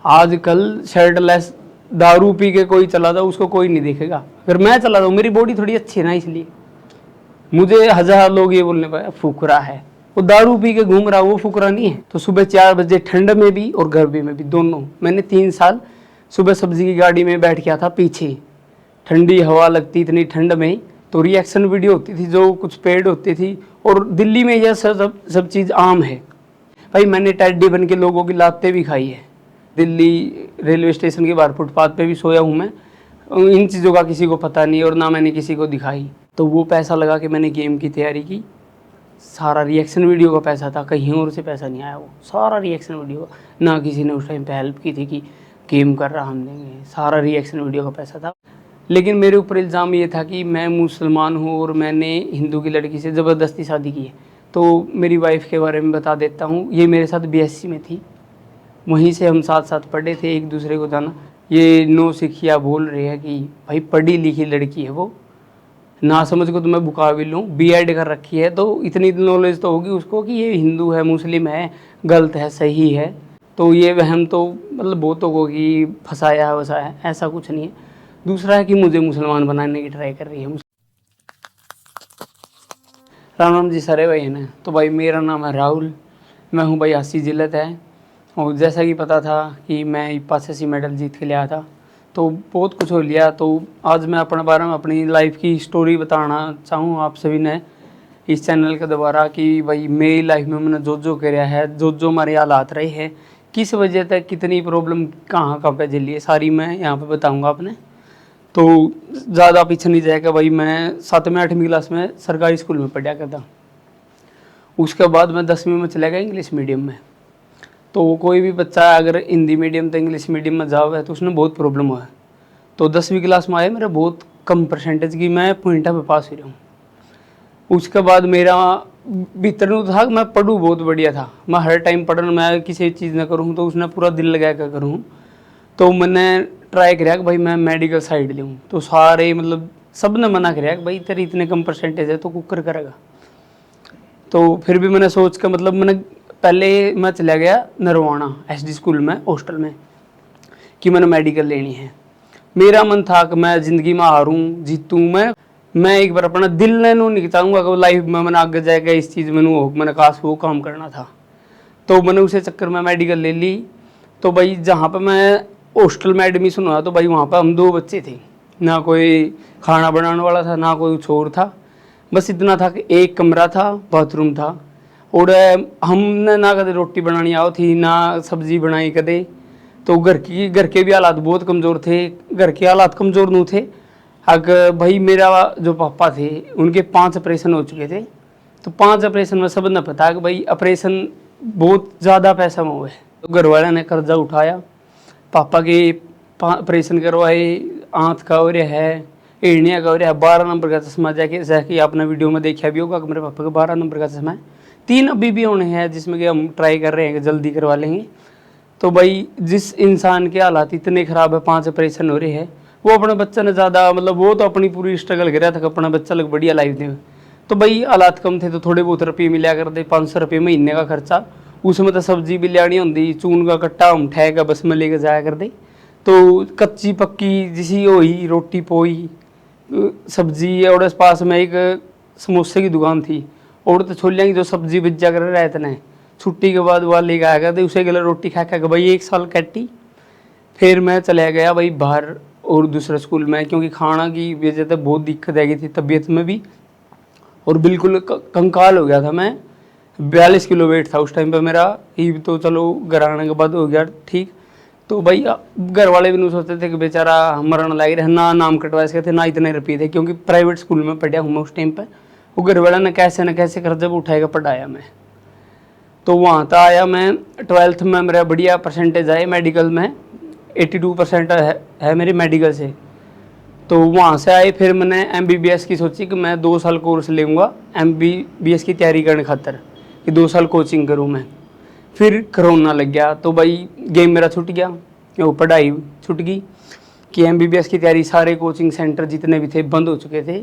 आजकल शर्टलेस दारू पी के कोई चला जाओ उसको कोई नहीं देखेगा। अगर मैं चला जाऊँ, मेरी बॉडी थोड़ी अच्छी है ना, इसलिए मुझे हजार लोग ये बोलने पाए फुकरा है, वो दारू पी के घूम रहा, वो फुकरा नहीं है। तो सुबह 4 बजे ठंड में भी और गर्मी में भी दोनों, मैंने 3 साल सुबह सब्जी की गाड़ी में बैठ गया था पीछे, ठंडी हवा लगती इतनी ठंड में, तो रिएक्शन वीडियो होती थी जो कुछ पेड होती थी। और दिल्ली में यह सब चीज़ आम है भाई। मैंने टेडी बन के लोगों की लातें भी खाई है, दिल्ली रेलवे स्टेशन के बाहर फुटपाथ पे भी सोया हूँ मैं। इन चीज़ों का किसी को पता नहीं और ना मैंने किसी को दिखाई। तो वो पैसा लगा के मैंने गेम की तैयारी की, सारा रिएक्शन वीडियो का पैसा था, कहीं और से पैसा नहीं आया, वो सारा रिएक्शन वीडियो का। ना किसी ने उस टाइम पे हेल्प की थी कि गेम कर रहा हम देंगे, सारा रिएक्शन वीडियो का पैसा था। लेकिन मेरे ऊपर इल्ज़ाम ये था कि मैं मुसलमान हूँ और मैंने हिंदू की लड़की से ज़बरदस्ती शादी की है। तो मेरी वाइफ के बारे में बता देता हूँ, ये मेरे साथ BSc में थी, वहीं से हम साथ साथ पढ़े थे, एक दूसरे को जाना। ये नो सिखिया बोल रहे हैं कि भाई पढ़ी लिखी लड़की है वो, ना समझ को तो मैं मुकाबिल हूँ, B.Ed कर रखी है, तो इतनी नॉलेज तो होगी उसको कि ये हिंदू है मुस्लिम है, गलत है सही है। तो ये वहम तो मतलब बहुतों को कि फंसाया वसाया, ऐसा कुछ नहीं है। दूसरा है कि मुझे मुसलमान बनाने की ट्राई कर रही है। राम राम जी सारे भाई ने। तो भाई मेरा नाम है राहुल, मैं हूँ भाई 80 जिलत है। और जैसा कि पता था कि मैं 85 मेडल जीत के लिया था, तो बहुत कुछ हो लिया। तो आज मैं अपने बारे में अपनी लाइफ की स्टोरी बताना चाहूँ आप सभी ने इस चैनल के द्वारा कि भाई मेरी लाइफ में मैंने जो कराया है, जो हमारे हालात रहे हैं, किस वजह तक कितनी प्रॉब्लम कहाँ पे झेली है, सारी मैं यहाँ पे बताऊँगा आपने। तो ज़्यादा पीछे नहीं जाएगा भाई। मैं 7वीं 8वीं क्लास में सरकारी स्कूल में पढ़ा करता, उसके बाद मैं 10वीं में चला गया इंग्लिश मीडियम में। तो कोई भी बच्चा अगर हिंदी मीडियम तो इंग्लिश मीडियम में जाओ है तो उसमें बहुत प्रॉब्लम हुआ है। तो 10वीं क्लास में आए मेरा बहुत कम परसेंटेज की, मैं पॉइंटा पे पास हो रहा हूँ। उसके बाद मेरा भीतर था कि मैं पढ़ूँ, बहुत बढ़िया था, मैं हर टाइम पढ़ना, मैं किसी चीज़ ना करूँ तो उसने पूरा दिल लगा कर करूँ। तो मैंने ट्राई कराया कि भाई मैं मेडिकल साइड लूँ। तो सारे मतलब सब ने मना कराया कि भाई तेरे इतने कम परसेंटेज है तो कुकर करेगा। तो फिर भी मैंने सोच के मतलब मैंने पहले मैं चला गया नरवाना SD स्कूल में हॉस्टल में कि मैंने मेडिकल लेनी है। मेरा मन था कि मैं ज़िंदगी में हारूँ जीतूँ, मैं एक बार अपना दिल ने नहीं चाहूँगा कि लाइफ में मैंने आगे जाएगा इस चीज़ में हो, मैंने काश वो काम करना था। तो मैंने उसे चक्कर में मेडिकल ले ली। तो भाई जहाँ पर मैं हॉस्टल में एडमिशन हुआ तो भाई वहाँ पर हम 2 बच्चे थे, ना कोई खाना बनाने वाला था ना कोई छोर था, बस इतना था कि एक कमरा था, बाथरूम था। और हमने ना कदे रोटी बनानी आओ थी ना सब्जी बनाई कदे। तो घर के भी हालात बहुत कमज़ोर थे, घर के हालात कमज़ोर नहीं थे। अगर भाई मेरा जो पापा थे उनके 5 ऑपरेशन हो चुके थे। तो 5 ऑपरेशन में सब ने पता कि भाई ऑपरेशन बहुत ज़्यादा पैसा में हुए। तो घर वाले ने कर्जा उठाया, पापा के ऑपरेशन करवाए, आँख का हो रहा है, एड़िया का हो रहा है, 12 नंबर का चश्मा जैसे आपने वीडियो में देखा भी होगा कि मेरे पापा का 12 नंबर का चश्मा है। 3 अभी भी होने हैं जिसमें कि हम ट्राई कर रहे हैं कि जल्दी करवा लेंगे। तो भाई जिस इंसान के हालात इतने ख़राब है, 5 ऑपरेशन हो रहे हैं, वो अपने बच्चे ने ज़्यादा मतलब वो तो अपनी पूरी स्ट्रगल कर रहा था कि अपना बच्चा लोग बढ़िया लाइफ दे। तो भाई हालात कम थे तो थोड़े बहुत रुपये मिला करते, 500 रुपये महीने का खर्चा, उसमें तो सब्जी भी लियानी होती, चून का कट्टा हम ठह का बस में लेकर जाया करते। तो कच्ची पक्की जिसी हुई रोटी पोई सब्जी। और इस पास में एक समोसे की दुकान थी, और तो छोलियाँ की जो सब्जी बिज्जा कर रहे थे ना, छुट्टी के बाद वह लेकर आया करते, उसे गले रोटी खा खा भाई 1 साल कटी। फिर मैं चला गया भाई बाहर और दूसरे स्कूल में, क्योंकि खाना की वजह से बहुत दिक्कत आ गई थी तबीयत में भी, और बिल्कुल कंकाल हो गया था मैं। 42 किलो वेट था उस टाइम पे मेरा। ही तो चलो घर आने के बाद हो गया ठीक। तो भाई घर वाले भी नहीं सोचते थे कि बेचारा मरण लग रहा है, ना नाम कटवा सके थे ना इतने रुपये थे, क्योंकि प्राइवेट स्कूल में पढ़ा हूँ मैं उस टाइम पे। वो घर वाला ने कैसे न कैसे कर्जा उठाएगा पढ़ाया मैं। तो वहाँ तक आया मैं 12th में मेरा बढ़िया परसेंटेज आए मेडिकल में, 82% है मेरी मेडिकल से। तो वहाँ से आए फिर मैंने MBBS की सोची कि मैं 2 साल कोर्स लूँगा MBBS की तैयारी करने खातर, कि 2 साल कोचिंग करूँ मैं। फिर कोरोना लग गया तो भाई गेम मेरा छूट गया, वो पढ़ाई छूट गई कि MBBS की तैयारी सारे कोचिंग सेंटर जितने भी थे बंद हो चुके थे,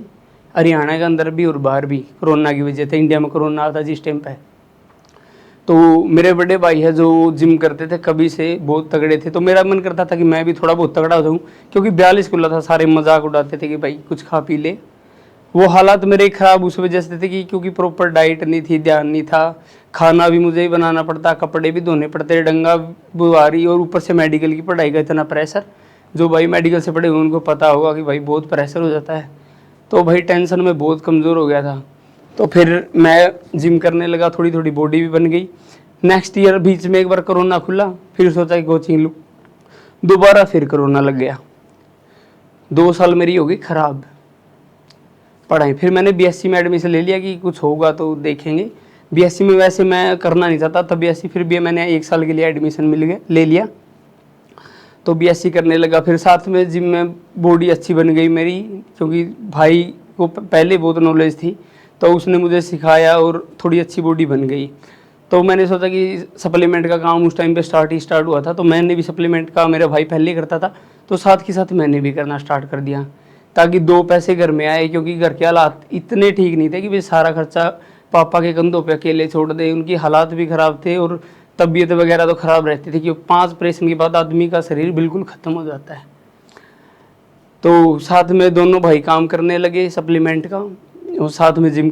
हरियाणा के अंदर भी और बाहर भी, कोरोना की वजह से। इंडिया में कोरोना आता जिस टाइम पे, तो मेरे बड़े भाई है जो जिम करते थे कभी से, बहुत तगड़े थे, तो मेरा मन करता था कि मैं भी थोड़ा बहुत तगड़ा हो जाऊँ, क्योंकि 42 किलो था। सारे मजाक उड़ाते थे कि भाई कुछ खा पी ले। वो हालात मेरे खराब उस वजह से थे कि क्योंकि प्रॉपर डाइट नहीं थी, ध्यान नहीं था, खाना भी मुझे ही बनाना पड़ता, कपड़े भी धोने पड़ते, डंगा बुआरी, और ऊपर से मेडिकल की पढ़ाई का इतना प्रेशर। जो भाई मेडिकल से पढ़े हुए उनको पता होगा कि भाई बहुत प्रेशर हो जाता है। तो भाई टेंशन में बहुत कमज़ोर हो गया था। तो फिर मैं जिम करने लगा, थोड़ी थोड़ी बॉडी भी बन गई। नेक्स्ट ईयर बीच में एक बार कोरोना खुला, फिर सोचा कि कोचिंग लूँ, दोबारा फिर कोरोना लग गया। 2 साल मेरी हो गई खराब पढ़ाई। फिर मैंने बीएससी में एडमिशन ले लिया कि कुछ होगा तो देखेंगे। बीएससी में वैसे मैं करना नहीं चाहता था बीएससी, फिर भी मैंने 1 साल के लिए एडमिशन ले लिया, तो बीएससी करने लगा। फिर साथ में जिम में बॉडी अच्छी बन गई मेरी, क्योंकि भाई को पहले बहुत नॉलेज थी, तो उसने मुझे सिखाया और थोड़ी अच्छी बॉडी बन गई। तो मैंने सोचा कि सप्लीमेंट का काम उस टाइम पे स्टार्ट हुआ था, तो मैंने भी सप्लीमेंट का, मेरा भाई पहले ही करता था, तो साथ के साथ मैंने भी करना स्टार्ट कर दिया, ताकि 2 पैसे घर में आए। क्योंकि घर के हालात इतने ठीक नहीं थे कि भाई सारा खर्चा पापा के कंधों पे अकेले छोड़ दे। उनकी हालात भी ख़राब थे और तबीयत वगैरह तो ख़राब रहती थी, क्योंकि 5 ऑपरेशन के बाद आदमी का शरीर बिल्कुल ख़त्म हो जाता है। तो साथ में दोनों भाई काम करने लगे सप्लीमेंट का, और साथ में जिम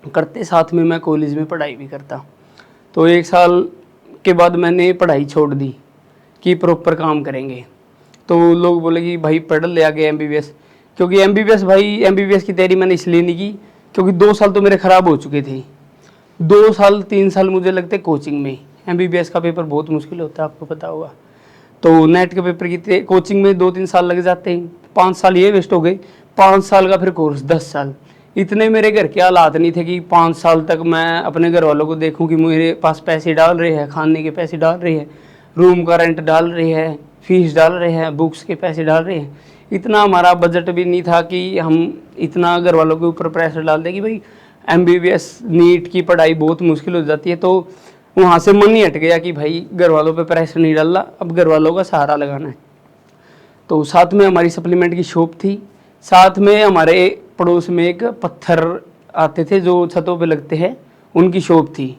करते, साथ में मैं कॉलेज में पढ़ाई भी करता। तो 1 साल के बाद मैंने पढ़ाई छोड़ दी कि प्रॉपर काम करेंगे। तो लोग बोले कि भाई पढ़ ले आगे एमबीबीएस, क्योंकि एमबीबीएस भाई, एमबीबीएस की तैयारी मैंने इसलिए नहीं की क्योंकि 2 साल तो मेरे ख़राब हो चुके थे। 2 साल 3 साल मुझे लगते कोचिंग में। एमबीबीएस का पेपर बहुत मुश्किल होता है, आपको पता होगा। तो नेट के पेपर की कोचिंग में 2-3 साल लग जाते हैं, 5 साल ये वेस्ट हो गए। 5 साल का फिर कोर्स, 10 साल। इतने मेरे घर के हालात नहीं थे कि 5 साल तक मैं अपने घर वालों को देखूं कि मेरे पास पैसे डाल रहे हैं, खाने के पैसे डाल रहे हैं, रूम का रेंट डाल रहे हैं, फीस डाल रहे हैं, बुक्स के पैसे डाल रहे हैं। इतना हमारा बजट भी नहीं था कि हम इतना घर वालों के ऊपर प्रेशर डाल दें कि भाई एमबीबीएस नीट की पढ़ाई बहुत मुश्किल हो जाती है। तो वहाँ से मन ही हट गया कि भाई घर वालों पे प्रेशर नहीं डालना, अब घर वालों का सहारा लगाना है। तो साथ में हमारी सप्लीमेंट की शॉप थी, साथ में हमारे पड़ोस में एक पत्थर आते थे जो छतों पे लगते हैं, उनकी शॉप थी।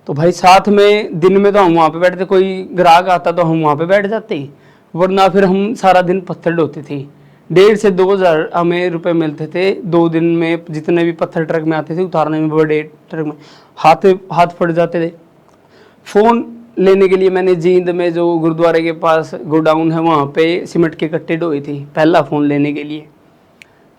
तो भाई साथ में दिन में तो हम वहाँ पे बैठते, कोई ग्राहक आता तो हम वहाँ पे बैठ जाते, वरना फिर हम सारा दिन पत्थर ढोते थे। 1,500 से 2,000 हमें रुपए मिलते थे 2 दिन में। जितने भी पत्थर ट्रक में आते थे उतारने में, बड़े ट्रक में हाथ फट जाते थे। फ़ोन लेने के लिए मैंने जींद में जो गुरुद्वारे के पास गोडाउन है वहाँ पे सीमेंट के कट्टे ढोए थे पहला फ़ोन लेने के लिए।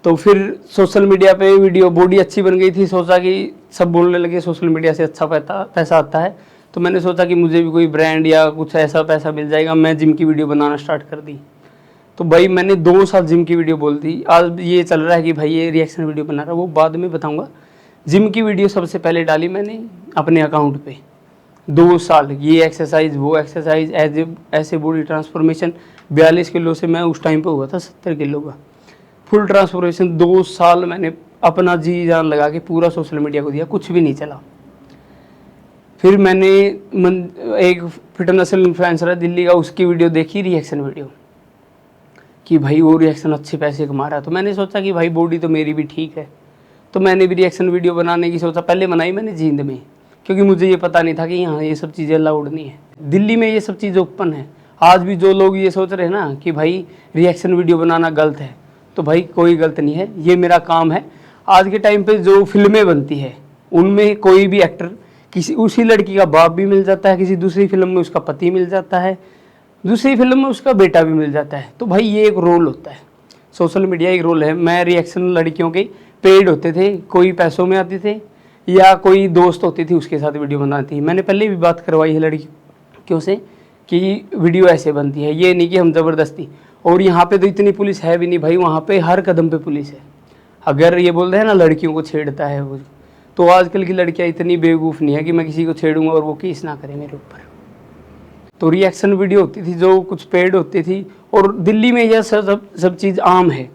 तो फिर सोशल मीडिया पे वीडियो, बॉडी अच्छी बन गई थी, सोचा कि सब बोलने लगे सोशल मीडिया से अच्छा पैसा आता है। तो मैंने सोचा कि मुझे भी कोई ब्रांड या कुछ ऐसा पैसा मिल जाएगा, मैं जिम की वीडियो बनाना स्टार्ट कर दी। तो भाई मैंने 2 साल जिम की वीडियो बोल दी। आज ये चल रहा है कि भाई ये रिएक्शन वीडियो बना रहा है, वो बाद में बताऊँगा। जिम की वीडियो सबसे पहले डाली मैंने अपने अकाउंट पे। 2 साल ये एक्सरसाइज, वो एक्सरसाइज, ऐसे बॉडी ट्रांसफॉर्मेशन। 42 किलो से मैं उस टाइम पे हुआ था 70 किलो का, फुल ट्रांसफॉर्मेशन। 2 साल मैंने अपना जी जान लगा के पूरा सोशल मीडिया को दिया, कुछ भी नहीं चला। फिर मैंने एक फिटनेस इन्फ्लुएंसर है दिल्ली का, उसकी वीडियो देखी, रिएक्शन वीडियो, कि भाई वो रिएक्शन अच्छे पैसे कमा रहा है। तो मैंने सोचा कि भाई बॉडी तो मेरी भी ठीक है, तो मैंने भी रिएक्शन वीडियो बनाने की सोचा। पहले बनाई मैंने जींद में, क्योंकि मुझे ये पता नहीं था कि यहाँ ये सब चीज़ें अलाउड नहीं है। दिल्ली में ये सब चीज़ें ओपन है। आज भी जो लोग ये सोच रहे हैं ना कि भाई रिएक्शन वीडियो बनाना गलत है, तो भाई कोई गलत नहीं है, ये मेरा काम है। आज के टाइम पे जो फिल्में बनती है उनमें कोई भी एक्टर, किसी उसी लड़की का बाप भी मिल जाता है, किसी दूसरी फिल्म में उसका पति मिल जाता है, दूसरी फिल्म में उसका बेटा भी मिल जाता है। तो भाई ये एक रोल होता है, सोशल मीडिया एक रोल है। मैं रिएक्शन लड़कियों के पेड होते थे, कोई पैसों में आते थे या कोई दोस्त होती थी उसके साथ वीडियो बनाती। मैंने पहले भी बात करवाई है लड़कियों से कि वीडियो ऐसे बनती है, ये नहीं कि हम ज़बरदस्ती। और यहाँ पे तो इतनी पुलिस है भी नहीं भाई, वहाँ पे हर कदम पे पुलिस है। अगर ये बोल रहे हैं ना लड़कियों को छेड़ता है वो, तो आजकल की लड़कियाँ इतनी बेवकूफ़ नहीं है कि मैं किसी को छेड़ूंगा और वो केस ना करे मेरे ऊपर। तो रिएक्शन वीडियो होती थी जो कुछ पेड होती थी, और दिल्ली में यह सब चीज़ आम है।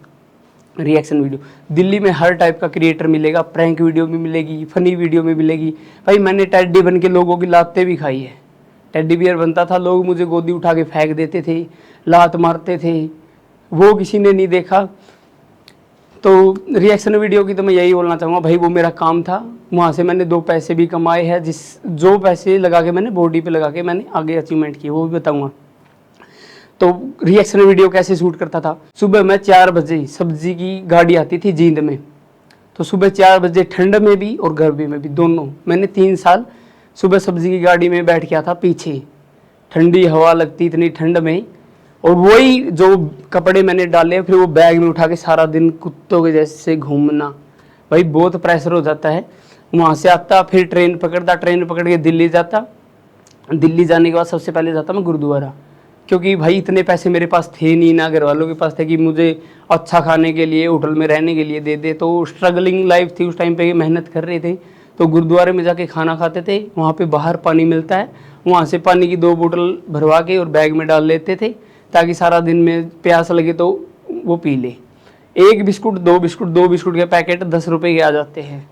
रिएक्शन वीडियो दिल्ली में हर टाइप का क्रिएटर मिलेगा, प्रैंक वीडियो भी मिलेगी, फनी वीडियो में मिलेगी। भाई मैंने टेडी बन के लोगों की लातें भी खाई है। टेडी बियर बनता था, लोग मुझे गोदी उठा के फेंक देते थे, लात मारते थे, वो किसी ने नहीं देखा। तो रिएक्शन वीडियो की तो मैं यही बोलना चाहूँगा भाई, वो मेरा काम था, वहाँ से मैंने 2 पैसे भी कमाए हैं, जो पैसे लगा के मैंने बॉडी पे लगा के मैंने आगे अचीवमेंट किए वो भी बताऊँगा। तो रिएक्शन वीडियो कैसे शूट करता था, सुबह मैं 4 बजे सब्जी की गाड़ी आती थी जींद में, तो सुबह 4 बजे ठंड में भी और गर्मी में भी दोनों मैंने 3 साल सुबह सब्जी की गाड़ी में बैठ गया था पीछे, ठंडी हवा लगती इतनी ठंड में, और वही जो कपड़े मैंने डाले फिर वो बैग में उठा के सारा दिन कुत्तों के जैसे घूमना, भाई बहुत प्रेशर हो जाता है। वहाँ से आता फिर ट्रेन पकड़ के दिल्ली जाता, दिल्ली जाने के बाद सबसे पहले जाता मैं गुरुद्वारा, क्योंकि भाई इतने पैसे मेरे पास थे नहीं, ना घर वालों के पास थे कि मुझे अच्छा खाने के लिए होटल में रहने के लिए दे दे, तो स्ट्रगलिंग लाइफ थी उस टाइम पे, मेहनत कर रहे थे। तो गुरुद्वारे में जाके खाना खाते थे, वहाँ पे बाहर पानी मिलता है, वहाँ से पानी की 2 बोतल भरवा के और बैग में डाल लेते थे ताकि सारा दिन में प्यास लगे तो वो पी ले। 1 बिस्कुट 2 बिस्कुट के पैकेट 10 रुपए के आ जाते हैं,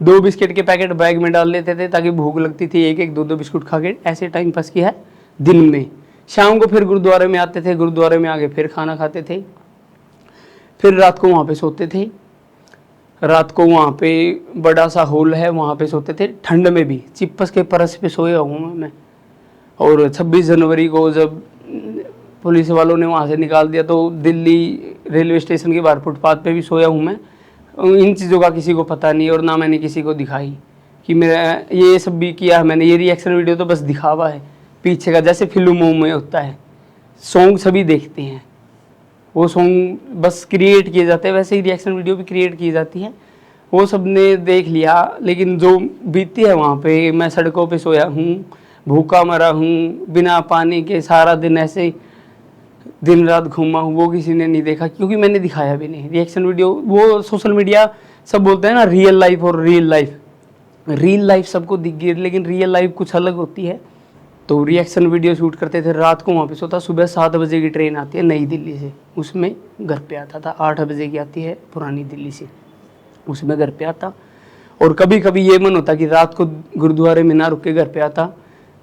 2 बिस्किट के पैकेट बैग में डाल लेते थे ताकि भूख लगती थी, 1-1 2-2 बिस्कुट खा के ऐसे टाइम पास किया है दिन में। शाम को फिर गुरुद्वारे में आते थे, गुरुद्वारे में आके फिर खाना खाते थे, फिर रात को वहाँ पे सोते थे। रात को वहाँ पे बड़ा सा हॉल है, वहाँ पे सोते थे, ठंड में भी चिप्स के परस पे सोया हूँ मैं। और 26 जनवरी को जब पुलिस वालों ने वहाँ से निकाल दिया तो दिल्ली रेलवे स्टेशन के बाहर फुटपाथ पे भी सोया हूँ मैं। इन चीज़ों का किसी को पता नहीं और ना मैंने किसी को दिखाई कि मेरा ये सब भी किया है मैंने। ये रिएक्शन वीडियो तो बस दिखावा है पीछे का, जैसे फिल्मों में होता है, सॉन्ग सभी देखते हैं, वो सॉन्ग बस क्रिएट किए जाते हैं, वैसे ही रिएक्शन वीडियो भी क्रिएट की जाती है, वो सब ने देख लिया। लेकिन जो बीती है वहाँ पे, मैं सड़कों पे सोया हूँ, भूखा मरा हूँ, बिना पानी के सारा दिन ऐसे दिन रात घूमा हूँ, वो किसी ने नहीं देखा क्योंकि मैंने दिखाया भी नहीं। रिएक्शन वीडियो वो सोशल मीडिया सब बोलते हैं ना रियल लाइफ और रियल लाइफ सबको दिख गई, लेकिन रियल लाइफ कुछ अलग होती है। तो रिएक्शन वीडियो शूट करते थे, रात को वहाँ पे सोता, सुबह 7 बजे की ट्रेन आती है नई दिल्ली से, उसमें घर पे आता था। 8 बजे की आती है पुरानी दिल्ली से, उसमें घर पे आता। और कभी कभी ये मन होता कि रात को गुरुद्वारे में ना रुक के घर पे आता,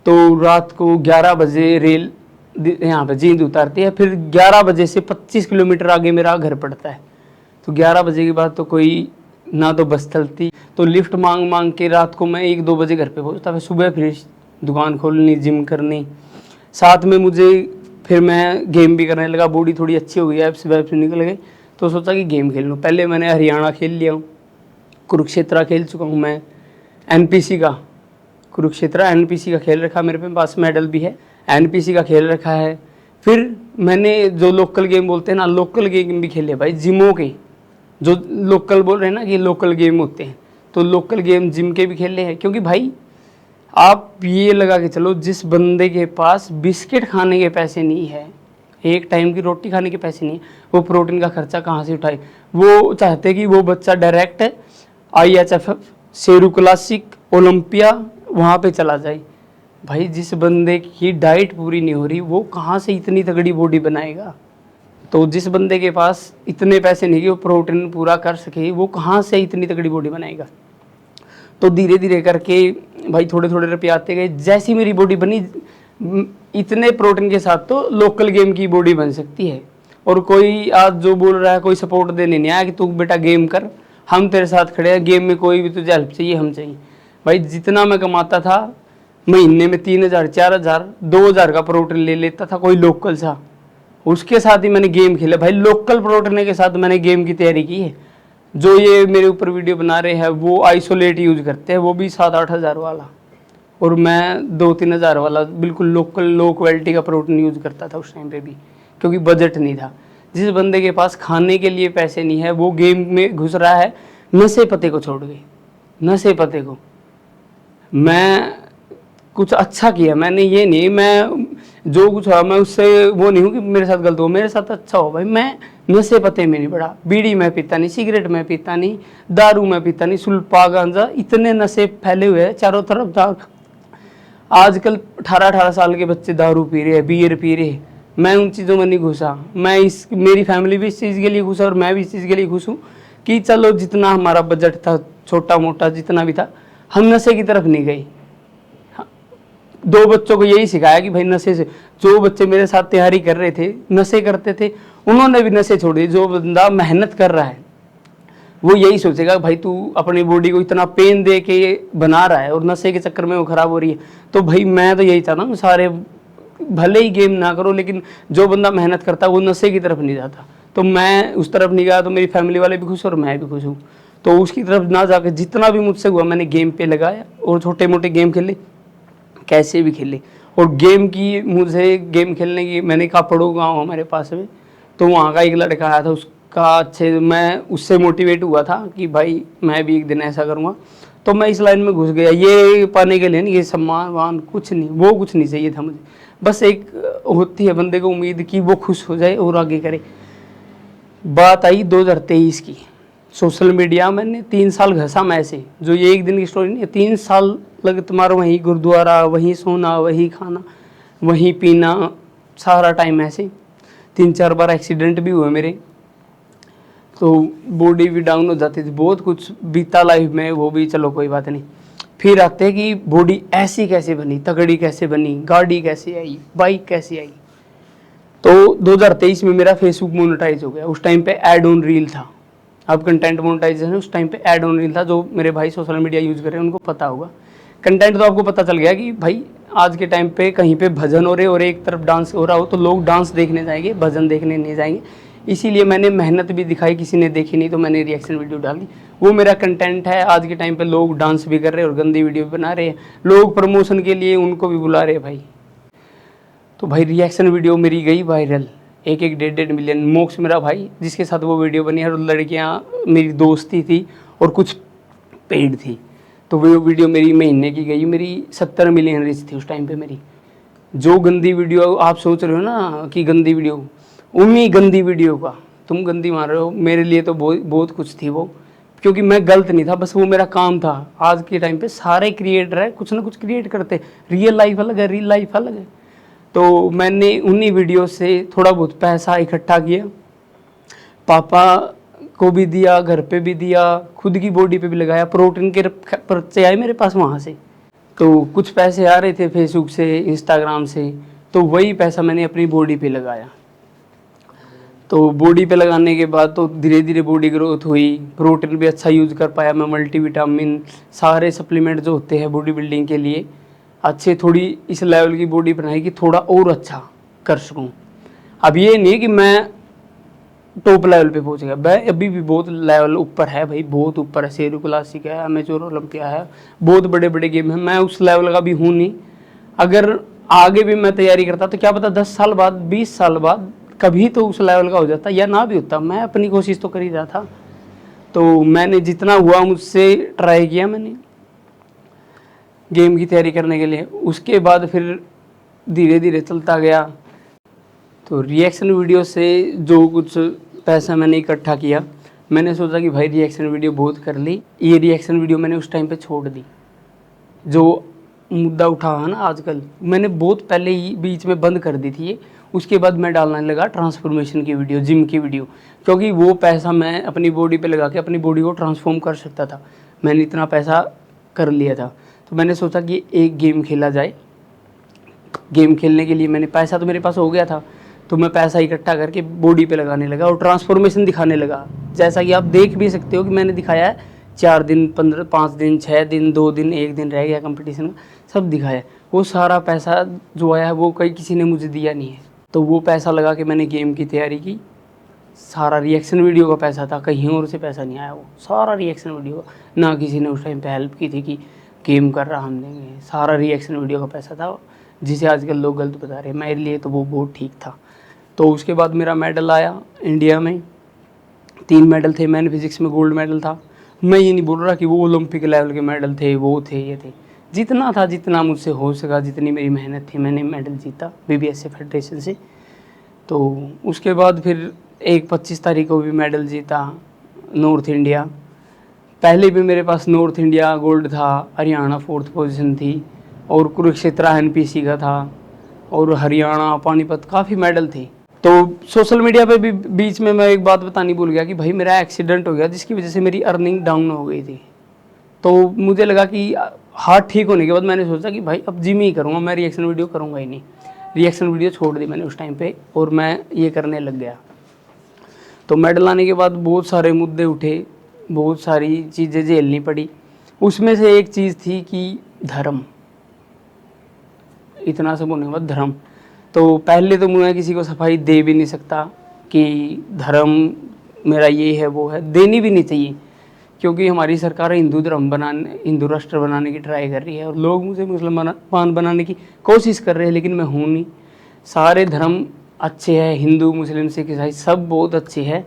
तो रात को 11 बजे रेल यहाँ पे जींद उतारती है, फिर 11 बजे से 25 किलोमीटर आगे मेरा घर पड़ता है। तो 11 बजे के बाद तो कोई ना तो बस चलती, तो लिफ्ट मांग मांग के रात को मैं 1-2 बजे घर पे पहुँचता, फिर सुबह फिर दुकान खोलनी, जिम करनी, साथ में मुझे फिर मैं गेम भी करने लगा। बॉडी थोड़ी अच्छी हो गई, ऐप्स वैप्स निकल गए, तो सोचा कि गेम खेल लूँ। पहले मैंने हरियाणा खेल लिया हूँ, कुरुक्षेत्र खेल चुका हूँ मैं, एनपीसी का कुरुक्षेत्र एनपीसी का खेल रखा, मेरे पास मेडल भी है, एनपीसी का खेल रखा है। फिर मैंने जो लोकल गेम बोलते हैं ना, लोकल गेम भी खेले भाई, जिमों के जो लोकल बोल रहे हैं ना कि लोकल गेम होते हैं, तो लोकल गेम जिम के भी खेले हैं। क्योंकि भाई आप ये लगा के चलो, जिस बंदे के पास बिस्किट खाने के पैसे नहीं है, एक टाइम की रोटी खाने के पैसे नहीं है, वो प्रोटीन का खर्चा कहाँ से उठाए। वो चाहते कि वो बच्चा direct IHF, Sheru classic, Olympia वहाँ पे चला जाए। भाई जिस बंदे की डाइट पूरी नहीं हो रही, वो कहाँ से इतनी तगड़ी बॉडी बनाएगा। तो जिस बंदे के पास इतने पैसे नहीं कि वो प्रोटीन पूरा कर सके, वो कहाँ से इतनी तगड़ी बॉडी बनाएगा। तो धीरे धीरे करके भाई थोड़े थोड़े रुपये आते गए, जैसी मेरी बॉडी बनी, इतने प्रोटीन के साथ तो लोकल गेम की बॉडी बन सकती है। और कोई आज जो बोल रहा है, कोई सपोर्ट देने नहीं आया कि तू बेटा गेम कर, हम तेरे साथ खड़े हैं, गेम में कोई भी तुझे हेल्प चाहिए हम चाहिए। भाई जितना मैं कमाता था महीने में 3000, 4000, 2000 का प्रोटीन ले लेता था कोई लोकल सा, उसके साथ ही मैंने गेम खेला। भाई लोकल प्रोटीन के साथ मैंने गेम की तैयारी की है। जो ये मेरे ऊपर वीडियो बना रहे हैं वो आइसोलेट यूज करते हैं, वो भी 7-8 हज़ार वाला, और मैं 2-3 हज़ार वाला बिल्कुल लोकल लो क्वालिटी का प्रोटीन यूज करता था उस टाइम पे भी, क्योंकि बजट नहीं था। जिस बंदे के पास खाने के लिए पैसे नहीं है, वो गेम में घुस रहा है नशे पते को छोड़ के, नशे पते को। मैं कुछ अच्छा किया मैंने, ये नहीं मैं जो कुछ हुआ मैं उससे वो नहीं हूँ कि मेरे साथ गलत हो, मेरे साथ अच्छा हो। भाई मैं नशे पते में नहीं पड़ा, बीड़ी मैं पीता नहीं, सिगरेट मैं पीता नहीं, दारू मैं पीता नहीं, सुल्फा गांजा, इतने नशे फैले हुए हैं चारों तरफ। आजकल 18-18 साल के बच्चे दारू पी रहे हैं, बियर पी रहे हैं। मैं उन चीज़ों में नहीं घुसा, मेरी फैमिली भी इस चीज़ के लिए घुसा और मैं भी इस चीज़ के लिए घुसूँ कि चलो जितना हमारा बजट था, छोटा मोटा जितना भी था, हम नशे की तरफ नहीं गए। 2 बच्चों को यही सिखाया कि भाई नशे से, जो बच्चे मेरे साथ तैयारी कर रहे थे, नशे करते थे, उन्होंने भी नशे छोड़ दिए। जो बंदा मेहनत कर रहा है, वो यही सोचेगा भाई तू अपनी बॉडी को इतना पेन दे के बना रहा है और नशे के चक्कर में वो खराब हो रही है। तो भाई मैं तो यही चाहता हूँ सारे भले ही गेम ना करो, लेकिन जो बंदा मेहनत करता है वो नशे की तरफ नहीं जाता। तो मैं उस तरफ नहीं गया तो मेरी फैमिली वाले भी खुश और मैं भी खुश हूँ। तो उसकी तरफ ना जाकर जितना भी मुझसे हुआ मैंने गेम पे लगाया और छोटे मोटे गेम खेले, कैसे भी खेले। और गेम की मुझे गेम खेलने की मैंने कहा पढ़ो गाँव हमारे पास में, तो वहाँ का एक लड़का आया था, उसका अच्छे मैं उससे मोटिवेट हुआ था कि भाई मैं भी एक दिन ऐसा करूँगा। तो मैं इस लाइन में घुस गया, ये पाने के लिए नहीं, ये सम्मान वान कुछ नहीं, वो कुछ नहीं चाहिए था मुझे। बस एक होती है बंदे को उम्मीद कि वो खुश हो जाए और आगे करे। बात आई 2023 की, सोशल मीडिया मैंने 3 साल घसा मैं ऐसे, जो ये एक दिन की स्टोरी नहीं है, 3 साल लगे तुम्हारा वहीं गुरुद्वारा, वहीं सोना, वहीं खाना, वहीं पीना, सारा टाइम ऐसे। 3-4 बार एक्सीडेंट भी हुए मेरे, तो बॉडी भी डाउन हो जाती थी, बहुत कुछ बीता लाइफ में, वो भी चलो कोई बात नहीं। फिर आते कि बॉडी ऐसी कैसे बनी, तगड़ी कैसे बनी, गाड़ी कैसे आई, बाइक कैसे आई। तो 2023 में मेरा फेसबुक मोनेटाइज हो गया। उस टाइम पे ऐड ऑन रील था, अब कंटेंट मोनेटाइजेशन, उस टाइम पे ऐड ऑन रील था। जो मेरे भाई सोशल मीडिया यूज़ कर रहे हैं उनको पता होगा। कंटेंट तो आपको पता चल गया कि भाई आज के टाइम पे कहीं पे भजन हो रहे और एक तरफ डांस हो रहा हो तो लोग डांस देखने जाएंगे, भजन देखने नहीं जाएंगे। इसीलिए मैंने मेहनत भी दिखाई, किसी ने देखी नहीं तो मैंने रिएक्शन वीडियो डाल दी। वो मेरा कंटेंट है। आज के टाइम पे लोग डांस भी कर रहे हैं और गंदी वीडियो भी बना रहे हैं, लोग प्रमोशन के लिए उनको भी बुला रहे हैं भाई। तो भाई रिएक्शन वीडियो मेरी गई वायरल, 1-1 1.5 मिलियन। मोक्ष मेरा भाई जिसके साथ वो वीडियो बनी है, और लड़कियाँ मेरी दोस्ती थी और कुछ पेड थी। तो वो वीडियो मेरी महीने की गई, मेरी 70 मिलियन रीच थी उस टाइम पे मेरी। जो गंदी वीडियो आप सोच रहे हो ना कि गंदी वीडियो, उन्हीं गंदी वीडियो का तुम गंदी मान रहे हो, मेरे लिए तो बहुत कुछ थी वो, क्योंकि मैं गलत नहीं था, बस वो मेरा काम था। आज के टाइम पे सारे क्रिएटर है, कुछ ना कुछ क्रिएट करते, रियल लाइफ अलग है, रियल लाइफ अलग है। तो मैंने उन्हीं वीडियो से थोड़ा बहुत पैसा इकट्ठा किया, पापा को भी दिया, घर पे भी दिया, खुद की बॉडी पे भी लगाया। प्रोटीन के पर्चे आए मेरे पास वहाँ से, तो कुछ पैसे आ रहे थे फेसबुक से, इंस्टाग्राम से, तो वही पैसा मैंने अपनी बॉडी पे लगाया। तो बॉडी पे लगाने के बाद तो धीरे धीरे बॉडी ग्रोथ हुई, प्रोटीन भी अच्छा यूज़ कर पाया मैं, मल्टीविटामिन, सारे सप्लीमेंट जो होते हैं बॉडी बिल्डिंग के लिए अच्छे, थोड़ी इस लेवल की बॉडी बनाई कि थोड़ा और अच्छा कर सकूं। अब ये नहीं कि मैं टॉप लेवल पे पहुंच गया, मैं अभी भी बहुत लेवल ऊपर है भाई, बहुत ऊपर है। शेरू क्लासिक है, अमेचोर ओलंपिया है, बहुत बड़े बड़े गेम हैं, मैं उस लेवल का भी हूँ नहीं। अगर आगे भी मैं तैयारी करता तो क्या पता 10 साल बाद, 20 साल बाद कभी तो उस लेवल का हो जाता या ना भी होता। मैं अपनी कोशिश तो कर ही रहा था। तो मैंने जितना हुआ मुझसे ट्राई किया मैंने गेम की तैयारी करने के लिए। उसके बाद फिर धीरे धीरे चलता गया। तो रिएक्शन वीडियो से जो कुछ पैसा मैंने इकट्ठा किया, मैंने सोचा कि भाई रिएक्शन वीडियो बहुत कर ली, ये रिएक्शन वीडियो मैंने उस टाइम पे छोड़ दी। जो मुद्दा उठा है ना आजकल, मैंने बहुत पहले ही बीच में बंद कर दी थी ये। उसके बाद मैं डालने लगा ट्रांसफॉर्मेशन की वीडियो, जिम की वीडियो, क्योंकि वो पैसा मैं अपनी बॉडी पे लगा के अपनी बॉडी को ट्रांसफॉर्म कर सकता था। मैंने इतना पैसा कर लिया था। तो मैंने सोचा कि एक गेम खेला जाए। गेम खेलने के लिए मैंने पैसा तो मेरे पास हो गया था, तो मैं पैसा इकट्ठा करके बॉडी पे लगाने लगा और ट्रांसफॉर्मेशन दिखाने लगा। जैसा कि आप देख भी सकते हो कि मैंने दिखाया है 4 दिन, 15, 5 दिन, 6 दिन, 2 दिन, 1 दिन रह गया कंपटीशन का, सब दिखाया। वो सारा पैसा जो आया है वो किसी ने मुझे दिया नहीं है। तो वो पैसा लगा के मैंने गेम की तैयारी की। सारा रिएक्शन वीडियो का पैसा था, कहीं और से पैसा नहीं आया, वो सारा रिएक्शन वीडियो का। ना किसी ने उस टाइम पे हेल्प की थी कि गेम कर रहा हम देंगे, सारा रिएक्शन वीडियो का पैसा था, जिसे आजकल लोग गलत बता रहे हैं। मेरे लिए तो वो बहुत ठीक था। तो उसके बाद मेरा मेडल आया इंडिया में, 3 मेडल थे। मैंने फिजिक्स में गोल्ड मेडल था। मैं ये नहीं बोल रहा कि वो ओलंपिक लेवल के मेडल थे, वो थे, ये थे। जितना था, जितना मुझसे हो सका, जितनी मेरी मेहनत थी, मैंने मेडल जीता BBSA फेडरेशन से। तो उसके बाद फिर एक 25 तारीख को भी मेडल जीता नॉर्थ इंडिया। पहले भी मेरे पास नॉर्थ इंडिया गोल्ड था, हरियाणा 4th पोजीशन थी, और कुरुक्षेत्र NPC का था, और हरियाणा, पानीपत, काफ़ी मेडल थे। तो सोशल मीडिया पे भी बीच में मैं एक बात बतानी भूल गया कि भाई मेरा एक्सीडेंट हो गया, जिसकी वजह से मेरी अर्निंग डाउन हो गई थी। तो मुझे लगा कि हाथ ठीक होने के बाद मैंने सोचा कि भाई अब जिम ही करूँगा, मैं रिएक्शन वीडियो करूँगा ही नहीं। रिएक्शन वीडियो छोड़ दी मैंने उस टाइम पे, और मैं ये करने लग गया। तो मेडल आने के बाद बहुत सारे मुद्दे उठे, बहुत सारी चीज़ें झेलनी पड़ी। उसमें से एक चीज़ थी कि धर्म, इतना सब होने के बाद धर्म। तो पहले तो मैं किसी को सफाई दे भी नहीं सकता कि धर्म मेरा ये है वो है, देनी भी नहीं चाहिए, क्योंकि हमारी सरकार हिंदू धर्म बनाने, हिंदू राष्ट्र बनाने की ट्राई कर रही है और लोग मुझे मुसलमान बनाने की कोशिश कर रहे हैं, लेकिन मैं हूँ नहीं। सारे धर्म अच्छे हैं, हिंदू मुस्लिम सिख ईसाई सब बहुत अच्छे हैं,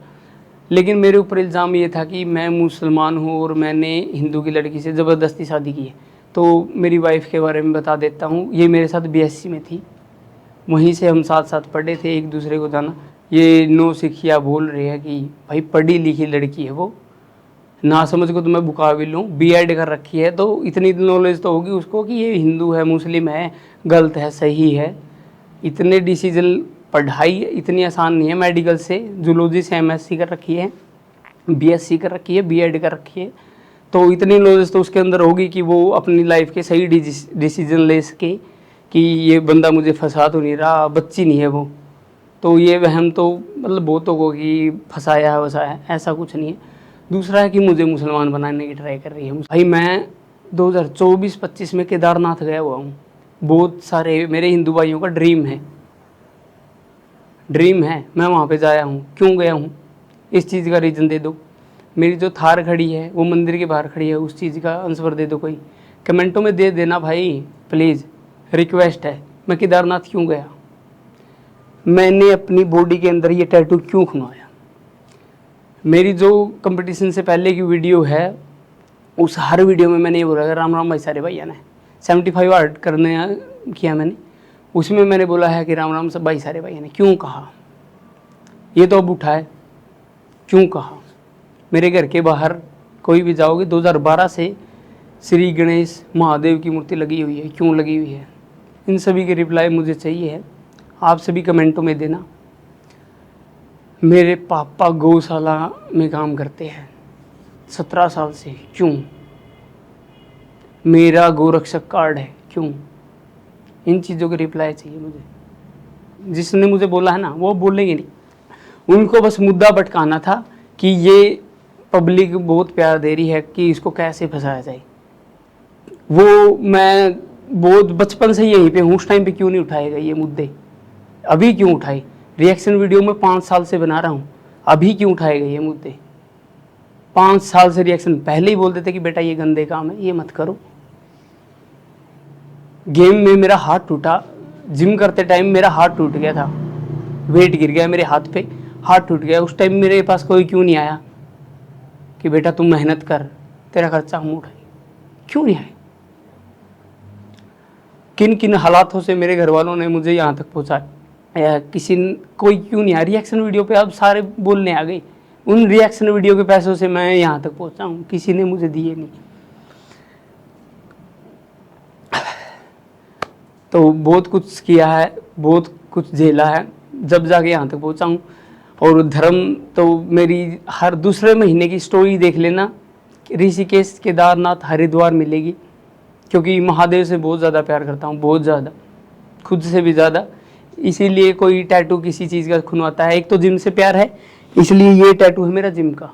लेकिन मेरे ऊपर इल्ज़ाम ये था कि मैं मुसलमान हूँ और मैंने हिंदू की लड़की से ज़बरदस्ती शादी की है। तो मेरी वाइफ के बारे में बता देता हूँ, ये मेरे साथ बीएससी में थी, वहीं से हम साथ साथ पढ़े थे, एक दूसरे को जाना। ये नो सिखिया बोल रहे हैं कि भाई पढ़ी लिखी लड़की है वो, ना समझ को तो मैं मुकाबिल हूँ, बीएड कर रखी है, तो इतनी नॉलेज तो होगी उसको कि ये हिंदू है मुस्लिम है, गलत है सही है। इतने डिसीजन, पढ़ाई इतनी आसान नहीं है। मेडिकल से, जूलॉजी से एमएससी कर रखी है, बीएससी कर रखी है, बीएड कर रखी है, तो इतनी नॉलेज तो उसके अंदर होगी कि वो अपनी लाइफ के सही डिसीजन ले सके कि ये बंदा मुझे फंसा तो नहीं रहा, बच्ची नहीं है वो। तो ये वहम तो मतलब बहुतों को कि फंसाया है वसाया, ऐसा कुछ नहीं है। दूसरा है कि मुझे मुसलमान बनाने की ट्राई कर रही है। भाई मैं 2024-25 में केदारनाथ गया हुआ हूँ। बहुत सारे मेरे हिंदू भाइयों का ड्रीम है, मैं वहाँ पे जाया हूँ। क्यों गया हूँ, इस चीज़ का रीज़न दे दो। मेरी जो थार खड़ी है वो मंदिर के बाहर खड़ी है, उस चीज़ का आंसर दे दो कोई, कमेंटों में दे देना भाई प्लीज़, रिक्वेस्ट है। मैं केदारनाथ क्यों गया, मैंने अपनी बॉडी के अंदर ये टैटू क्यों खुनवाया। मेरी जो कंपटीशन से पहले की वीडियो है, उस हर वीडियो में मैंने ये बोला, राम राम भाई सारे भैया ने 75 आर्ट करने किया मैंने, उसमें मैंने बोला है कि राम राम सब भाई सारे भैया ने। क्यों कहा, ये तो अब उठाए, क्यों कहा। मेरे घर के बाहर कोई भी जाओगे, 2012 से श्री गणेश महादेव की मूर्ति लगी हुई है, क्यों लगी हुई है। इन सभी के रिप्लाई मुझे चाहिए है, आप सभी कमेंटों में देना। मेरे पापा गौशाला में काम करते हैं 17 साल से, क्यों। मेरा गोरक्षक कार्ड है, क्यों। इन चीज़ों के रिप्लाई चाहिए मुझे। जिसने मुझे बोला है ना, वो बोलेंगे नहीं, उनको बस मुद्दा भटकाना था कि ये पब्लिक बहुत प्यार दे रही है कि इसको कैसे फंसाया जाए। वो मैं बहुत बचपन से यहीं पे हूँ, उस टाइम पे क्यों नहीं उठाएगा ये मुद्दे, अभी क्यों उठाए। रिएक्शन वीडियो में 5 साल से बना रहा हूँ, अभी क्यों उठाएगा ये मुद्दे। 5 साल से रिएक्शन, पहले ही बोल देते कि बेटा ये गंदे काम है, ये मत करो। गेम में मेरा हाथ टूटा, जिम करते टाइम मेरा हाथ टूट गया था, वेट गिर गया मेरे हाथ पे, हाथ टूट गया। उस टाइम मेरे पास कोई क्यों नहीं आया कि बेटा तुम मेहनत कर, तेरा खर्चा हम उठाए, क्यों नहीं आए। किन किन हालातों से मेरे घर वालों ने मुझे यहाँ तक पहुँचाया, कोई क्यों नहीं आया। रिएक्शन वीडियो पे अब सारे बोलने आ गए, उन रिएक्शन वीडियो के पैसों से मैं यहाँ तक पहुँचा हूँ, किसी ने मुझे दिए नहीं। तो बहुत कुछ किया है, बहुत कुछ झेला है, जब जाके यहाँ तक पहुँचा हूँ। और धर्म तो मेरी हर दूसरे महीने की स्टोरी देख लेना, ऋषिकेश, केदारनाथ, हरिद्वार मिलेगी, क्योंकि महादेव से बहुत ज़्यादा प्यार करता हूँ, बहुत ज़्यादा, खुद से भी ज़्यादा। इसीलिए कोई टैटू किसी चीज़ का खुनवाता है। एक तो जिम से प्यार है, इसलिए ये टैटू है मेरा जिम का।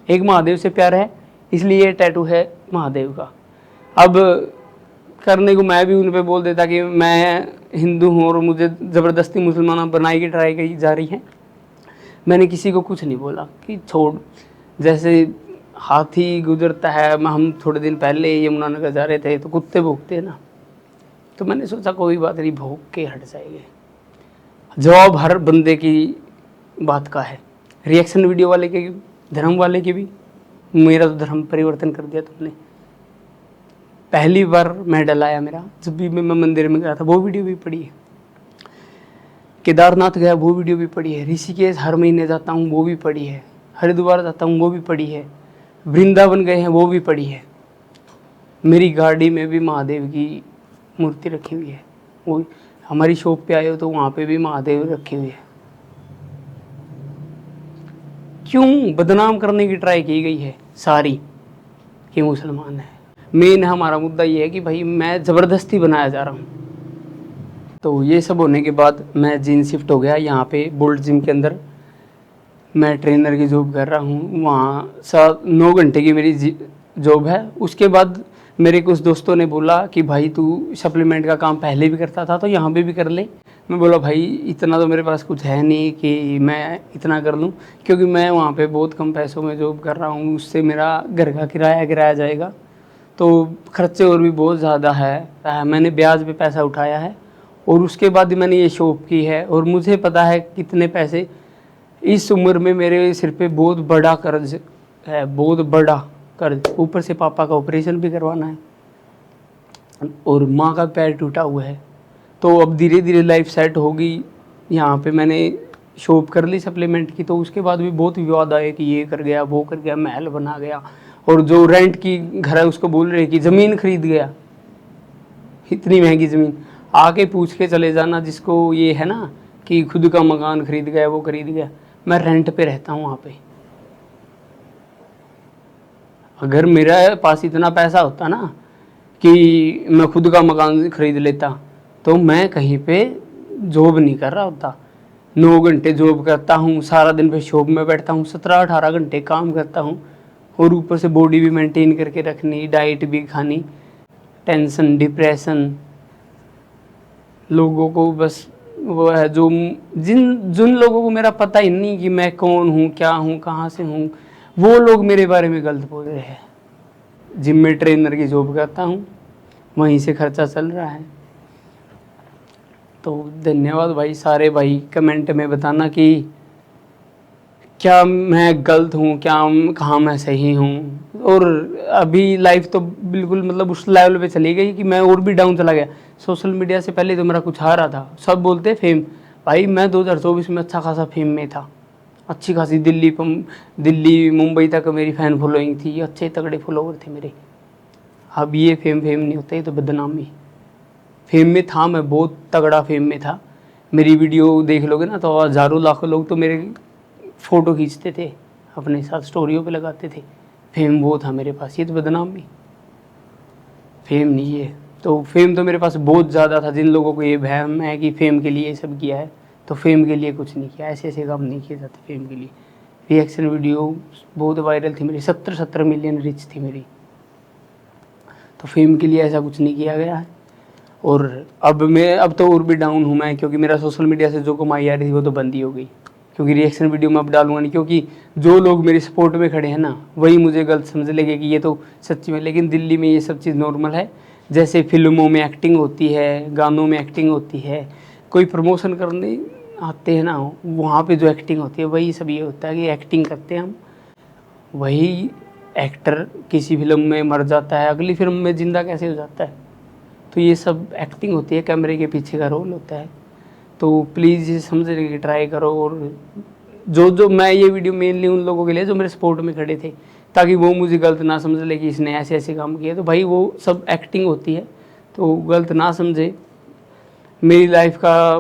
एक महादेव से प्यार है, इसलिए ये टैटू है महादेव का। अब करने को मैं भी उन पर बोल देता कि मैं हिंदू हूँ और मुझे ज़बरदस्ती मुसलमान बनाई की ट्राई की जा रही है। मैंने किसी को कुछ नहीं बोला कि छोड़, जैसे हाथी गुजरता है, हम थोड़े दिन पहले यमुनानगर जा रहे थे तो कुत्ते भौंकते हैं ना, तो मैंने सोचा कोई बात नहीं, भौंक के हट जाएंगे। जवाब हर बंदे की बात का है, रिएक्शन वीडियो वाले के भी, धर्म वाले के भी। मेरा तो धर्म परिवर्तन कर दिया तुमने। पहली बार मेडल आया मेरा जब भी मैं मंदिर में गया था, वो वीडियो भी पड़ी है। केदारनाथ गया, वो वीडियो भी पड़ी है। ऋषिकेश हर महीने जाता हूँ, वो भी पड़ी है। हरिद्वार जाता हूँ, वो भी पड़ी है। वृंदावन गए हैं, वो भी पड़ी है। मेरी गाड़ी में भी महादेव की मूर्ति रखी हुई है। वो हमारी शॉप पे आए हो तो वहाँ पे भी महादेव रखी हुई है। क्यों बदनाम करने की ट्राई की गई है सारी कि मुसलमान है। मेन हमारा मुद्दा ये है कि भाई मैं ज़बरदस्ती बनाया जा रहा हूँ। तो ये सब होने के बाद मैं जिम शिफ्ट हो गया यहाँ पे बोल्ट जिम के अंदर। मैं ट्रेनर की जॉब कर रहा हूँ, वहाँ 9 घंटे की मेरी जॉब है। उसके बाद मेरे कुछ दोस्तों ने बोला कि भाई तू सप्लीमेंट का काम पहले भी करता था तो यहाँ पे भी कर ले। मैं बोला भाई इतना तो मेरे पास कुछ है नहीं कि मैं इतना कर लूँ, क्योंकि मैं वहाँ पे बहुत कम पैसों में जॉब कर रहा हूँ, उससे मेरा घर का किराया जाएगा, तो खर्चे और भी बहुत ज़्यादा है। मैंने ब्याज पे पैसा उठाया है और उसके बाद मैंने ये शॉप की है, और मुझे पता है कितने पैसे इस उम्र में मेरे सिर पे बहुत बड़ा कर्ज है, बहुत बड़ा कर्ज। ऊपर से पापा का ऑपरेशन भी करवाना है और माँ का पैर टूटा हुआ है। तो अब धीरे धीरे लाइफ सेट होगी। यहाँ पे मैंने शॉप कर ली सप्लीमेंट की, तो उसके बाद भी बहुत विवाद आए कि ये कर गया, वो कर गया, महल बना गया, और जो रेंट की घर है उसको बोल रहे कि ज़मीन खरीद गया, इतनी महंगी ज़मीन। आके पूछ के चले जाना जिसको ये है ना कि खुद का मकान खरीद गया, वो खरीद गया। मैं रेंट पे रहता हूँ वहाँ पे। अगर मेरा पास इतना पैसा होता ना कि मैं खुद का मकान खरीद लेता, तो मैं कहीं पे जॉब नहीं कर रहा होता। 9 घंटे जॉब करता हूँ, सारा दिन पे शॉप में बैठता हूँ, 17-18 घंटे काम करता हूँ, और ऊपर से बॉडी भी मेंटेन करके रखनी, डाइट भी खानी, टेंशन, डिप्रेशन। लोगों को बस वो है जो जिन लोगों को मेरा पता ही नहीं कि मैं कौन हूँ, क्या हूँ, कहाँ से हूँ, वो लोग मेरे बारे में गलत बोल रहे हैं। जिम में ट्रेनर की जॉब करता हूँ, वहीं से खर्चा चल रहा है। तो धन्यवाद भाई, सारे भाई कमेंट में बताना कि क्या मैं गलत हूँ, कहाँ मैं सही हूँ। और अभी लाइफ तो बिल्कुल मतलब उस लेवल पे चली गई कि मैं और भी डाउन चला गया। सोशल मीडिया से पहले तो मेरा कुछ आ रहा था, सब बोलते फेम। भाई मैं 2024 में अच्छा खासा फेम में था, अच्छी खासी दिल्ली मुंबई तक मेरी फ़ैन फॉलोइंग थी, अच्छे तगड़े फॉलोवर थे मेरे। अब ये फेम नहीं होता, ये तो बदनामी। फेम में था मैं, बहुत तगड़ा फेम में था। मेरी वीडियो देख लोगे ना तो हज़ारों लाखों लोग तो मेरे फ़ोटो खींचते थे, अपने साथ स्टोरियों पे लगाते थे। फेम वो था मेरे पास, ये तो बदनामी। फेम नहीं है। तो फेम तो मेरे पास बहुत ज़्यादा था। जिन लोगों को ये वहम है कि फेम के लिए सब किया है, तो फेम के लिए कुछ नहीं किया। ऐसे काम नहीं किए जाते फेम के लिए। रिएक्शन वीडियो बहुत वायरल थी मेरी, 70 मिलियन रीच थी मेरी। तो फेम के लिए ऐसा कुछ नहीं किया गया है। और अब तो और भी डाउन हूँ मैं, क्योंकि मेरा सोशल मीडिया से जो कमाई आ रही थी वो तो बंद ही हो गई। क्योंकि रिएक्शन वीडियो में अब डालूंगा नहीं, क्योंकि जो लोग मेरे सपोर्ट में खड़े हैं ना, वही मुझे गलत समझ लेंगे कि ये तो सच्ची में। लेकिन दिल्ली में ये सब चीज़ नॉर्मल है। जैसे फिल्मों में एक्टिंग होती है, गानों में एक्टिंग होती है, कोई प्रमोशन करने आते हैं ना, वहाँ पे जो एक्टिंग होती है वही सब ये होता है कि एक्टिंग करते हैं हम। वही एक्टर किसी फिल्म में मर जाता है, अगली फिल्म में ज़िंदा कैसे हो जाता है। तो ये सब एक्टिंग होती है, कैमरे के पीछे का रोल होता है। तो प्लीज़ ये समझने की ट्राई करो। और जो मैं ये वीडियो मेनली उन लोगों के लिए जो मेरे सपोर्ट में खड़े थे, ताकि वो मुझे गलत ना समझ ले कि इसने ऐसे काम किए। तो भाई वो सब एक्टिंग होती है, तो गलत ना समझे। मेरी लाइफ का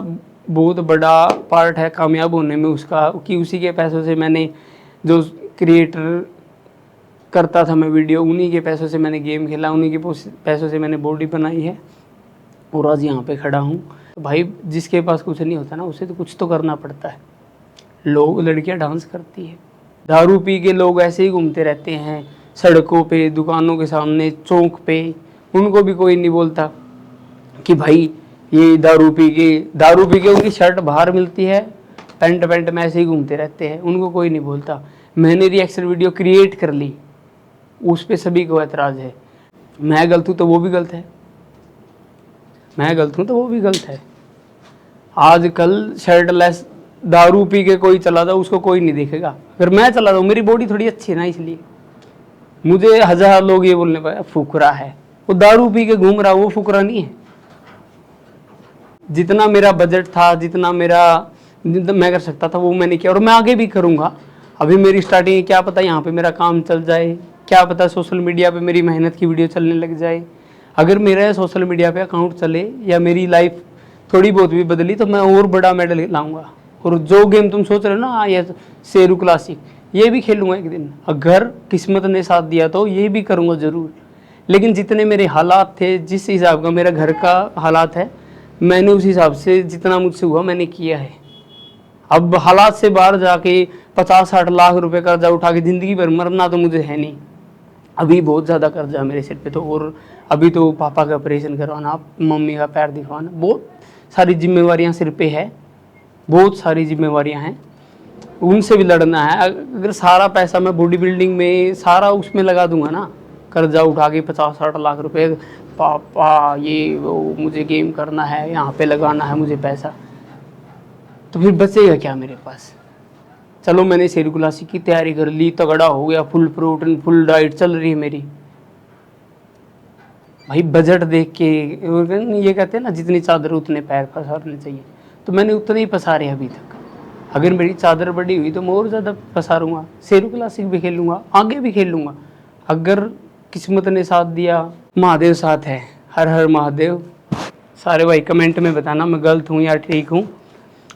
बहुत बड़ा पार्ट है कामयाब होने में उसका, कि उसी के पैसों से मैंने जो क्रिएटर करता था मैं वीडियो, उन्हीं के पैसों से मैंने गेम खेला, उन्हीं के पैसों से मैंने बॉडी बनाई है और आज यहाँ पे खड़ा हूँ। तो भाई जिसके पास कुछ नहीं होता ना, उसे तो कुछ तो करना पड़ता है। लड़कियाँ डांस करती है, दारू पी के लोग ऐसे ही घूमते रहते हैं सड़कों पे, दुकानों के सामने, चौक पे। उनको भी कोई नहीं बोलता कि भाई ये दारू पी के उनकी शर्ट बाहर मिलती है, पैंट में ऐसे ही घूमते रहते हैं, उनको कोई नहीं बोलता। मैंने रिएक्शन वीडियो क्रिएट कर ली, उस पे सभी को ऐतराज़ है। मैं गलत हूँ तो वो भी गलत है, मैं गलत हूँ तो वो भी गलत है। आजकल शर्टलेस दारू पी के कोई चला जाए उसको कोई नहीं देखेगा। अगर मैं चला जाऊँ, मेरी बॉडी थोड़ी अच्छी है ना, इसलिए मुझे 1000 लोग ये बोलने पाए फुकरा है। वो दारू पी के घूम रहा, वो फुकरा नहीं है। जितना मेरा बजट था, जितना मैं कर सकता था वो मैंने किया, और मैं आगे भी करूँगा। अभी मेरी स्टार्टिंग है, क्या पता यहाँ पे मेरा काम चल जाए, क्या पता सोशल मीडिया पे मेरी मेहनत की वीडियो चलने लग जाए। अगर मेरा सोशल मीडिया पे अकाउंट चले या मेरी लाइफ थोड़ी बहुत भी बदली, तो मैं और बड़ा मेडल लाऊंगा। और जो गेम तुम सोच रहे हो ना, ये शेरू क्लासिक, ये भी खेलूंगा एक दिन। अगर किस्मत ने साथ दिया तो ये भी करूँगा ज़रूर। लेकिन जितने मेरे हालात थे, जिस हिसाब का मेरा घर का हालात है, मैंने उस हिसाब से जितना मुझसे हुआ मैंने किया है। अब हालात से बाहर जाके 50-60 लाख रुपए कर्जा उठा के ज़िंदगी भर मरना तो मुझे है नहीं। अभी बहुत ज़्यादा कर्जा है मेरे सिर पे तो, और अभी तो पापा का ऑपरेशन करवाना, मम्मी का पैर दिखवाना, बहुत सारी जिम्मेवारियां सिर पे है, बहुत सारी जिम्मेवारियां हैं, उनसे भी लड़ना है। अगर सारा पैसा मैं बॉडी बिल्डिंग में सारा उसमें लगा दूंगा ना, कर्जा उठा के 50-60 लाख रुपए, पापा ये वो मुझे गेम करना है, यहाँ पे लगाना है मुझे पैसा, तो फिर बचेगा क्या मेरे पास। चलो मैंने सेरिकुलासी की तैयारी कर ली, तगड़ा हो गया, फुल प्रोटीन फुल डाइट चल रही है मेरी। भाई बजट देख के ये कहते हैं ना, जितनी चादर उतने पैर पसारने चाहिए, तो मैंने उतने ही पसारे अभी तक। अगर मेरी चादर बड़ी हुई तो मैं और ज़्यादा पसारूंगा, सेरिकुलासी भी खेलूंगा, आगे भी खेलूंगा, अगर किस्मत ने साथ दिया। महादेव साथ है, हर हर महादेव। सारे भाई कमेंट में बताना मैं गलत हूँ या ठीक हूँ।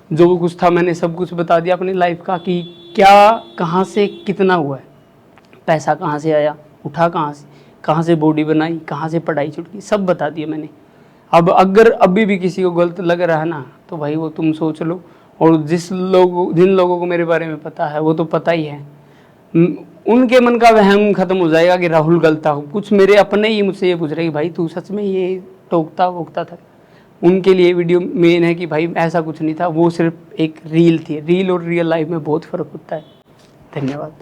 जो कुछ था मैंने सब कुछ बता दिया अपनी लाइफ का, कि क्या कहाँ से कितना हुआ है, पैसा कहाँ से आया, उठा कहाँ से बॉडी बनाई, कहाँ से पढ़ाई छूट गई, सब बता दिया मैंने। अब अगर अभी भी किसी को गलत लग रहा है ना, तो भाई वो तुम सोच लो, और जिन लोगों को मेरे बारे में पता है वो तो पता ही है, उनके मन का वहम खत्म हो जाएगा कि राहुल गलत था। कुछ मेरे अपने ही मुझसे ये पूछ रहे कि भाई तू सच में ये टोकता वोकता था। उनके लिए वीडियो मेन है कि भाई ऐसा कुछ नहीं था, वो सिर्फ एक रील थी। रील और रियल लाइफ में बहुत फ़र्क होता है। धन्यवाद।